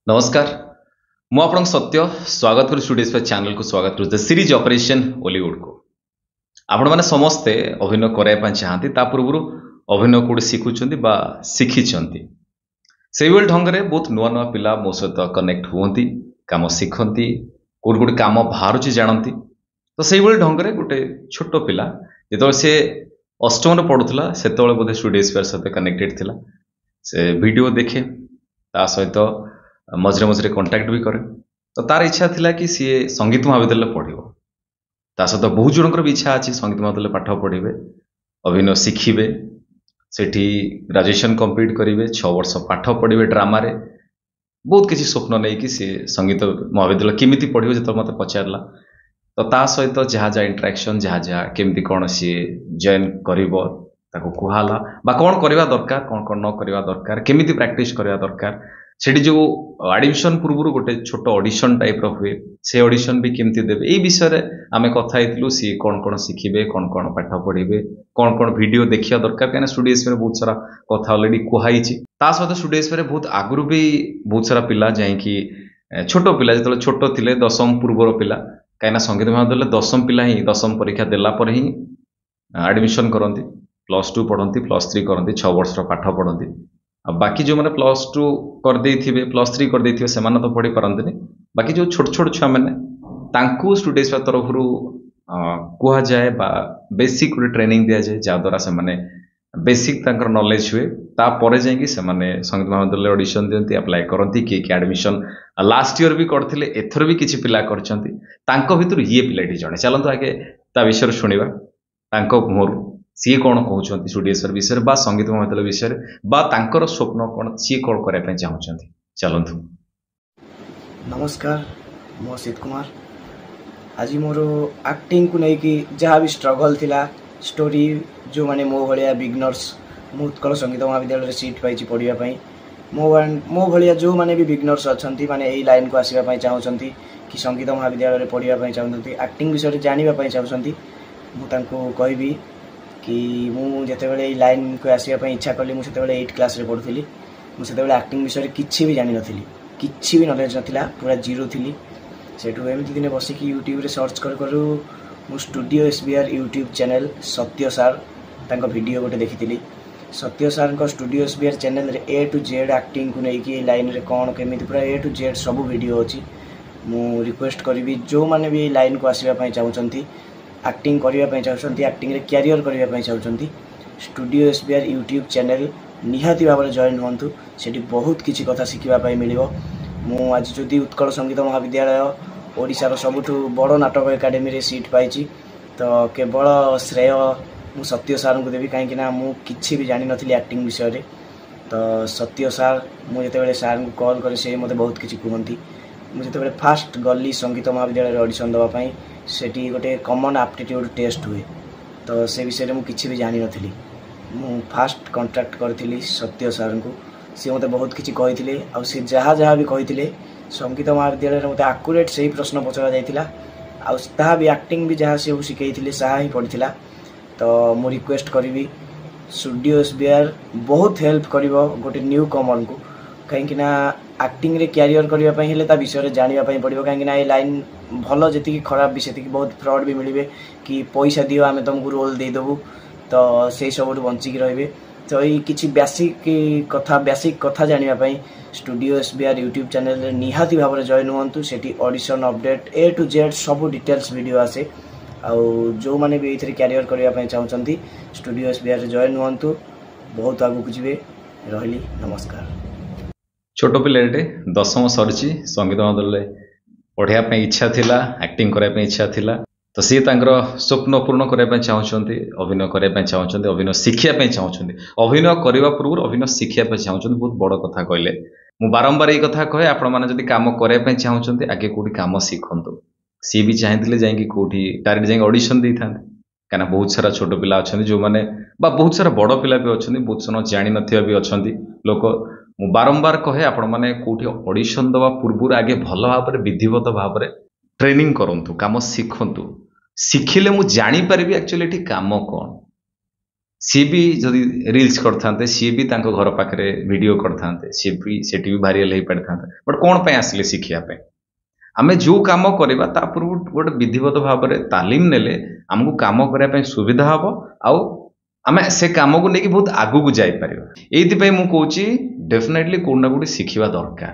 नमस्कार मु आपन सत्य स्वागत कर स्टूडियोज चैनल को स्वागत कर सीरीज ऑपरेशन हॉलीवुड को आपण माने समस्ते अभिनय करबा चाहती ता पूर्व अभिनय कोड शिखुचंती बा शिखिचंती से ढंग रे बहुत नुआ नुआ पिला मो सहित कनेक्ट हुंती काम शिखंती कोड कोड काम बाहर जानती तो से ढंग रे गोटे छोट पिला जो से अष्टम रे पढुथला सेतोळे बोधे स्टूडियोज सहित कनेक्टेड थिला से वीडियो देखे ता सहित मझे मझे कंटाक्ट भी करे तो तार इच्छा थिला कि सी संगीत महाविद्यालय पढ़ो ता सहित बहुत जनकर भी इच्छा अच्छी संगीत महाविद्यालय पाठ पढ़े अभिनय शिखिबे सेठी ग्रेजुएशन कंप्लीट करेंगे 6 वर्ष पाठ पढ़े ड्रामा रे बहुत किसी स्वप्न नहीं कि सी संगीत महाविद्यालय केमिति पढ़ो जो मत पचारला तो ता सहित जहाँ जहाँ इंटरेक्शन जहाँ जहाँ केमती कौन सी जॉइन करिवो ताको कुहाला बा कौन करवा दरकार कौन न करवा दरकार केमिति प्रैक्टिस करवा दरकार सेठी जो एडमिशन पूर्व गोटे छोट ऑडिशन टाइप रो हुए से ऑडिशन भी केमती देबे ए विषय रे आमे कथा हेतलु सी कौन शिखिबे कौन पाठ पढ़िबे कौन वीडियो देखिया दरकार कने स्टूडियोज में बहुत सारा कथा ऑलरेडी कुहाइची ता सहित स्टूडियोज में बहुत आगुरु भी बहुत सारा पिला जाई कि छोट पिला जतले छोट थिले दशम पूर्वर पिला काइना संगीत महाविद्यालय दशम पिला ही दशम परीक्षा देला पर ही एडमिशन करंती +2 पढ़ती +3 करती 6 वर्ष पाठ पढ़ती बाकी जो मैंने +2 कर देथिबे +3 कर देथिबे से तो पढ़ी पारंतनी बाकी जो छोट छोट छुआ मैंने तांकू स्टूडियोज तरफ कुहा जाए बा बेसिक ट्रेनिंग दिया जाए जहाँ द्वारा से माने बेसिक तांकर नॉलेज हुए तापर जाइए से माने संगीत महाविद्यालय ऑडिशन दियंती अप्लाई करती किए एडमिशन लास्ट ईयर भी करथिले एथर भी किछि पिला करछंती तांको भितर ये पिलाटी जणे चलंतु आगे ता विषय सुनिबा तांको मुहर सी कौन कहते स्टूडियोज विषय बा संगीत महाविद्यालय विषय बा तांकर स्वप्न कौन सी कौन करने चाहते चलतु। नमस्कार मो असित कुमार आज मोर एक्टिंग को लेकिन जहाँ भी स्ट्रगल थिला स्टोरी जो माने मो भाया बिगनर्स मु उत्कल संगीत महाविद्यालय सीट पाई पढ़ाई मो भाया जो माने भी बिगनर्स अच्छा माने यही लाइन को आसवाई चाहते कि संगीत महाविद्यालय पढ़ाई चाहते एक्टिंग विषय जानापी चाहते मुझे कहबी कि मुझे लाइन को आसवाई इच्छा कली मुझे 8 क्लास रे पढ़ुली मुझे एक्टिंग विषय किसी भी जानी नी किसी भी नॉलेज नाला पूरा जीरो थी सेठू एमती दिन बसिक यूट्यूब रे सर्च करूँ स्टूडियो एसबीआर यूट्यूब चैनल सत्य सार तांको वीडियो गोटे देखी सत्य सार स्टूडियो एसबीआर चैनल रे ए टू जेड एक्टिंग को लेकिन लाइन रे कौन केमी पूरा ए टू जेड सब वीडियो अच्छी मु रिक्वेस्ट करी जो मैंने भी लाइन को आसवाई चाहते एक्टिंग करने चाहते एक्टिंग रे कैरियर करने चाहते स्टूडियो एसबीआर यूट्यूब चैनल निहाती भाव में जॉइन हूँ से बहुत किसी कथा शिखापी मिल आज जदि उत्कल संगीत महाविद्यालय ओडिशार सबुठु बड़ नाटक एकाडेमी रे सीट पाई तो केवल श्रेय मु सत्य सार को देवी कहीं मुझे भी जानी नी एक्टिंग विषय रे तो सत्य सार मुझे सार को कॉल करे से मते बहुत किसी कहती मुझे फास्ट गली संगीत महाविद्यालय ऑडिशन देवाई सेठी गोटे कॉमन एप्टीट्यूड टेस्ट हुए तो से विषय में किसी भी जानी नी मु फास्ट कांटेक्ट करी सत्य सार को सी मते बहुत किसी कही आ जहाँ जहाँ भी कही संगीत महाविद्यालय मते आकुरेट से ही प्रश्न पचरा जाइतिला आ भी एक्टिंग भी जहाँ से शिखई सा ही पड़ता तो मु रिक्वेस्ट करी स्टूडियो एसबीआर बहुत हेल्प कर गोटे न्यू कमर को कहीं एक्टिंग रे कैरियर करने विषय जानापी पड़ो कहीं लाइन भल जी खराब भी से बहुत फ्रॉड भी मिले कि पैसा दियो आमे तुमको रोल देदेबू तो से सब बंचिक रे तो ये किसी बेसिक कथा जानापी स्टूडियो एसबीआर यूट्यूब चैनल निहाती भाव में जॉइन हूँ से audition update A to Z सब डिटेल्स वीडियो आसे जो मैंने भी ये कैरियर करने चाहते स्टूडियो एसबीआर जॉइन हूँ बहुत आगू जी रही नमस्कार। छोट पिलाटे दशम सरी संगीत महाविद्यालय पढ़ाई इच्छा थिला एक्टिंग करने इच्छा थिला तो सी स्वप्न पूर्ण करने चाहते अभिनय करने चाहते अभिनय शिखापी चाहते अभिनय करने पूर्व अभिनय शिखापी चाहते बहुत बड़ कथा कहले मु बारंबार ये कथा कहे आपण मैंने कम करने चाहते आगे कौटी कम शिखु सी भी चाहते जाकि कौटी डायरेक्ट जाए ऑडिशन दे था कहीं बहुत सारा छोट पिला अच्छा जो मैंने बहुत सारा बड़ पिला भी अच्छा बहुत समय जानी नथिबा भी अच्छा लोक मु बारंबार कहे आपण मैंने कौटी ऑडिशन दवा पूर्व आगे भल भाव में विधिवत भाव में ट्रेनिंग करूँ कम शिखु शिखिले मु जानी पारि एक्चुअली ये कम कौन ସିଏ ବି ଯଦି ରିଲ୍ସ କରିଥାନ୍ତେ, ସିଏ ବି ତାଙ୍କ ଘର ପାଖରେ ଭିଡ଼ିଓ କରିଥାନ୍ତେ, ସିଏ ବି ସେଠି ବି ଭାଇରାଲ ହେଇପାରିଥାନ୍ତେ। ବଟ୍ କ'ଣ ପାଇଁ ଆସିଲେ? ଶିଖିବା ପାଇଁ। ଆମେ ଯେଉଁ କାମ କରିବା ତା ପୂର୍ବରୁ ଗୋଟେ ବିଧିବଦ୍ଧ ଭାବରେ ତାଲିମ ନେଲେ ଆମକୁ କାମ କରିବା ପାଇଁ ସୁବିଧା ହେବ, ଆଉ ଆମେ ସେ କାମକୁ ନେଇକି ବହୁତ ଆଗକୁ ଯାଇପାରିବା। ଏଇଥିପାଇଁ ମୁଁ କହୁଛି ଡେଫିନେଟଲି କୋଉଠି ନା କୋଉଠି ଶିଖିବା ଦରକାର।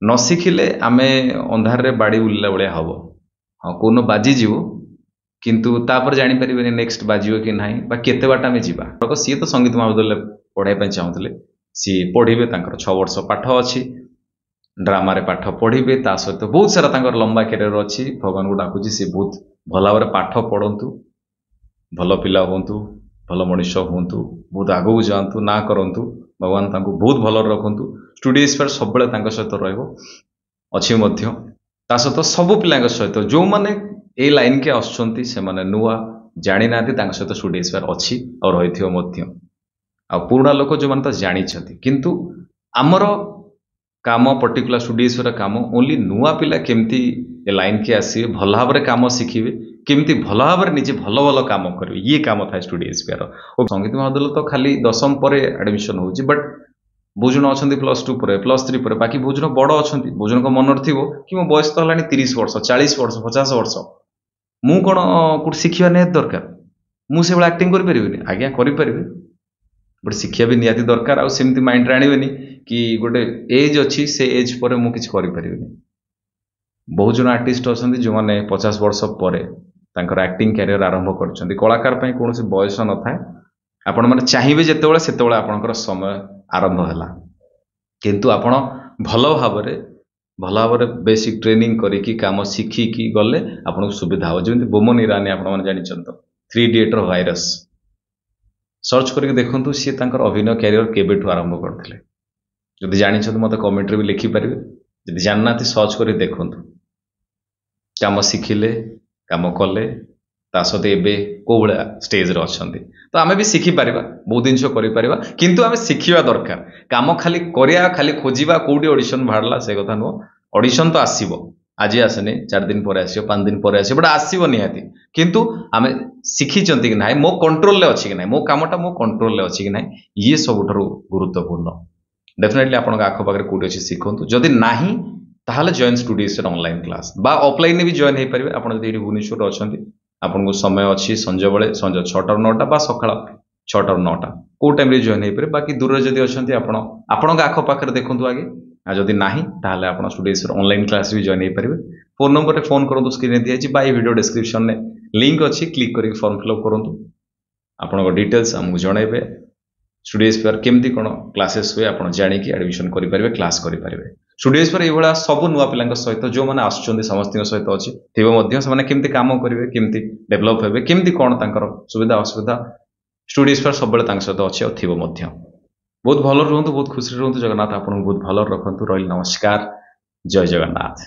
ନ ଶିଖିଲେ ଆମେ ଅନ୍ଧାରରେ ବାଡ଼ି ବୁଲିଲା ଭଳିଆ ହେବ। ହଁ, କୋଉଦିନ ବାଜିଯିବ, କିନ୍ତୁ ତାପରେ ଜାଣିପାରିବେନି ନେକ୍ସଟ ବାଜିବ କି ନାହିଁ ବା କେତେ ବାଟ ଆମେ ଯିବା। ସିଏ ତ ସଙ୍ଗୀତ ମହାବିଦ୍ୟାଳୟରେ ପଢ଼ିବା ପାଇଁ ଚାହୁଁଥିଲେ, ସିଏ ପଢ଼ିବେ, ତାଙ୍କର 6 ବର୍ଷ ପାଠ ଅଛି, ଡ୍ରାମାରେ ପାଠ ପଢ଼ିବେ, ତା ସହିତ ବହୁତ ସାରା ତାଙ୍କର ଲମ୍ବା କ୍ୟାରିୟର ଅଛି। ଭଗବାନଙ୍କୁ ଡାକୁଛି ସିଏ ବହୁତ ଭଲ ଭାବରେ ପାଠ ପଢ଼ନ୍ତୁ, ଭଲ ପିଲା ହୁଅନ୍ତୁ, ଭଲ ମଣିଷ ହୁଅନ୍ତୁ, ବହୁତ ଆଗକୁ ଯାଆନ୍ତୁ, ନା କରନ୍ତୁ। ଭଗବାନ ତାଙ୍କୁ ବହୁତ ଭଲରେ ରଖନ୍ତୁ। ଷ୍ଟୁଡିଓ ଇନ୍ସପାୟାର ସବୁବେଳେ ତାଙ୍କ ସହିତ ରହିବ, ଅଛି ମଧ୍ୟ। ତା ସହିତ ସବୁ ପିଲାଙ୍କ ସହିତ ଯେଉଁମାନେ ଏଇ ଲାଇନ୍କି ଆସୁଛନ୍ତି, ସେମାନେ ନୂଆ ଜାଣିନାହାନ୍ତି, ତାଙ୍କ ସହିତ ଷ୍ଟୁଡିଓ ଇନ୍ସପାୟାର ଅଛି ଆଉ ରହିଥିବ ମଧ୍ୟ। ଆଉ ପୁରୁଣା ଲୋକ ଯେଉଁମାନେ ତ ଜାଣିଛନ୍ତି, କିନ୍ତୁ ଆମର କାମ ପର୍ଟିକୁଲାର ଷ୍ଟୁଡିଓ ଇନ୍ସପାୟାର କାମ ଓନ୍ଲି ନୂଆ ପିଲା କେମିତି ଏ ଲାଇନ୍କି ଆସିବେ, ଭଲ ଭାବରେ କାମ ଶିଖିବେ, କେମିତି ଭଲ ଭାବରେ ନିଜେ ଭଲ ଭଲ କାମ କରିବେ, ଇଏ କାମ ଥାଏ ଷ୍ଟୁଡିଓ ଇନ୍ସପାୟାର। ଓ ସଙ୍ଗୀତ ମହାବିଦ୍ୟାଳୟ ତ ଖାଲି 10ମ ପରେ ଆଡମିସନ ହେଉଛି, ବଟ୍ ବହୁତ ଜଣ ଅଛନ୍ତି +2 ପରେ, +3 ପରେ, ବାକି ବହୁତ ଜଣ ବଡ଼ ଅଛନ୍ତି। ବହୁତ ଜଣଙ୍କ ମନରେ ଥିବ କି ମୋ ବୟସ ତ ହେଲାଣି 30 ବର୍ଷ, 40 ବର୍ଷ, 50 ବର୍ଷ, ମୁଁ କ'ଣ କୋଉଠି ଶିଖିବା ନିହାତି ଦରକାର? ମୁଁ ସେଭଳିଆ ଆକ୍ଟିଂ କରିପାରିବିନି? ଆଜ୍ଞା, କରିପାରିବେ, ବଟ୍ ଶିଖିବା ବି ନିହାତି ଦରକାର। ଆଉ ସେମିତି ମାଇଣ୍ଡରେ ଆଣିବେନି କି ଗୋଟେ ଏଜ୍ ଅଛି, ସେ ଏଜ୍ ପରେ ମୁଁ କିଛି କରିପାରିବିନି। ବହୁତ ଜଣ ଆର୍ଟିଷ୍ଟ ଅଛନ୍ତି ଯେଉଁମାନେ 50 ବର୍ଷ ପରେ ତାଙ୍କର ଆକ୍ଟିଂ କ୍ୟାରିୟର ଆରମ୍ଭ କରିଛନ୍ତି। କଳାକାର ପାଇଁ କୌଣସି ବୟସ ନଥାଏ। ଆପଣମାନେ ଚାହିଁବେ ଯେତେବେଳେ, ସେତେବେଳେ ଆପଣଙ୍କର ସମୟ ଆରମ୍ଭ ହେଲା। କିନ୍ତୁ ଆପଣ ଭଲ ଭାବରେ ବେସିକ୍ ଟ୍ରେନିଂ କରିକି କାମ ଶିଖିକି ଗଲେ ଆପଣଙ୍କୁ ସୁବିଧା ହେବ। ଯେମିତି ବୋମନ ଇରାନୀ ଆପଣମାନେ ଜାଣିଛନ୍ତି ତ, 3 ଇଡିୟଟ୍ର ଭାଇରସ୍, ସର୍ଚ୍ଚ କରିକି ଦେଖନ୍ତୁ ସିଏ ତାଙ୍କର ଅଭିନୟ କ୍ୟାରିୟର କେବେଠୁ ଆରମ୍ଭ କରିଥିଲେ। ଯଦି ଜାଣିଛନ୍ତି ମୋତେ କମେଣ୍ଟରେ ବି ଲେଖିପାରିବେ, ଯଦି ଜାଣିନାହାନ୍ତି ସର୍ଚ୍ଚ କରି ଦେଖନ୍ତୁ। କାମ ଶିଖିଲେ, କାମ କଲେ, ତା ସହିତ ଏବେ କୋଉ ଭଳିଆ ଷ୍ଟେଜରେ ଅଛନ୍ତି। ତ ଆମେ ବି ଶିଖିପାରିବା, ବହୁତ ଜିନିଷ କରିପାରିବା, କିନ୍ତୁ ଆମେ ଶିଖିବା ଦରକାର। କାମ ଖାଲି କରିବା, ଖାଲି ଖୋଜିବା, କୋଉଠି ଅଡିସନ ବାହାରିଲା ସେ କଥା ନୁହଁ। ଅଡିସନ ତ ଆସିବ, ଆଜି ଆସେନି, 4 ଦିନ ପରେ ଆସିବ, 5 ଦିନ ପରେ ଆସିବ, ବଟ୍ ଆସିବ ନିହାତି। କିନ୍ତୁ ଆମେ ଶିଖିଛନ୍ତି କି ନାହିଁ, ମୋ କଣ୍ଟ୍ରୋଲରେ ଅଛି କି ନାହିଁ, ମୋ କାମଟା ମୋ କଣ୍ଟ୍ରୋଲରେ ଅଛି କି ନାହିଁ, ଇଏ ସବୁଠାରୁ ଗୁରୁତ୍ୱପୂର୍ଣ୍ଣ। ଡେଫିନେଟଲି ଆପଣଙ୍କ ଆଖପାଖରେ କୋଉଠି ଅଛି ଶିଖନ୍ତୁ। ଯଦି ନାହିଁ ତାହେଲେ join studio inspire online class, ବା ଅଫଲାଇନରେ ବି ଜଏନ୍ ହେଇପାରିବେ। ଆପଣ ଯଦି ଏଠି ଭୁବନେଶ୍ୱରରେ ଅଛନ୍ତି, ଆପଣଙ୍କୁ ସମୟ ଅଛି ସଞ୍ଜବେଳେ, ସଞ୍ଜ 6ଟାରୁ 9ଟା ବା ସକାଳ 6ଟାରୁ 9ଟା, କୋଉ ଟାଇମରେ ଜଏନ୍ ହେଇପାରିବେ। ବାକି ଦୂରରେ ଯଦି ଅଛନ୍ତି, ଆପଣ ଆପଣଙ୍କ ଆଖପାଖରେ ଦେଖନ୍ତୁ ଆଗେ। ଆଉ ଯଦି ନାହିଁ ତାହେଲେ ଆପଣ ଷ୍ଟୁଡିଓ ଇନ୍ସପାୟାର ଅନଲାଇନ୍ କ୍ଲାସ୍ ବି ଜଏନ୍ ହେଇପାରିବେ। ଫୋନ୍ ନମ୍ବରରେ ଫୋନ୍ କରନ୍ତୁ, ସ୍କ୍ରିନରେ ଦିଆଯାଇଛି, ବା ଏଇ ଭିଡ଼ିଓ ଡେସ୍କ୍ରିପସନରେ ଲିଙ୍କ୍ ଅଛି, କ୍ଲିକ୍ କରିକି ଫର୍ମ ଫିଲ୍ଅପ୍ କରନ୍ତୁ। ଆପଣଙ୍କ ଡିଟେଲ୍ସ ଆମକୁ ଜଣାଇବେ। ଷ୍ଟୁଡିଓ ଇନ୍ସପାୟାର କେମିତି କ'ଣ କ୍ଲାसेସ୍ ହୁଏ ଆପଣ ଜାଣିକି ଆଡମିସନ କରିପାରିବେ, କ୍ଲାସ୍ କରିପାରିବେ। ଷ୍ଟୁଡିଓ ଇନ୍ସପାୟାର ଏଇଭଳିଆ ସବୁ ନୂଆ ପିଲାଙ୍କ ସହିତ, ଯେଉଁମାନେ ଆସୁଛନ୍ତି ସମସ୍ତଙ୍କ ସହିତ ଅଛି, ଥିବ ମଧ୍ୟ। ସେମାନେ କେମିତି କାମ କରିବେ, କେମିତି ଡେଭଲପ୍ ହେବେ, କେମିତି କ'ଣ ତାଙ୍କର ସୁବିଧା ଅସୁବିଧା, ଷ୍ଟୁଡିଓ ଇନ୍ସପାୟାର ସବୁବେଳେ ତାଙ୍କ ସହିତ ଅଛି ଆଉ ଥିବ ମଧ୍ୟ। ବହୁତ ଭଲରେ ରୁହନ୍ତୁ, ବହୁତ ଖୁସିରେ ରୁହନ୍ତୁ। ଜଗନ୍ନାଥ ଆପଣଙ୍କୁ ବହୁତ ଭଲରେ ରଖନ୍ତୁ। ରହିଲି, ନମସ୍କାର, ଜୟ ଜଗନ୍ନାଥ।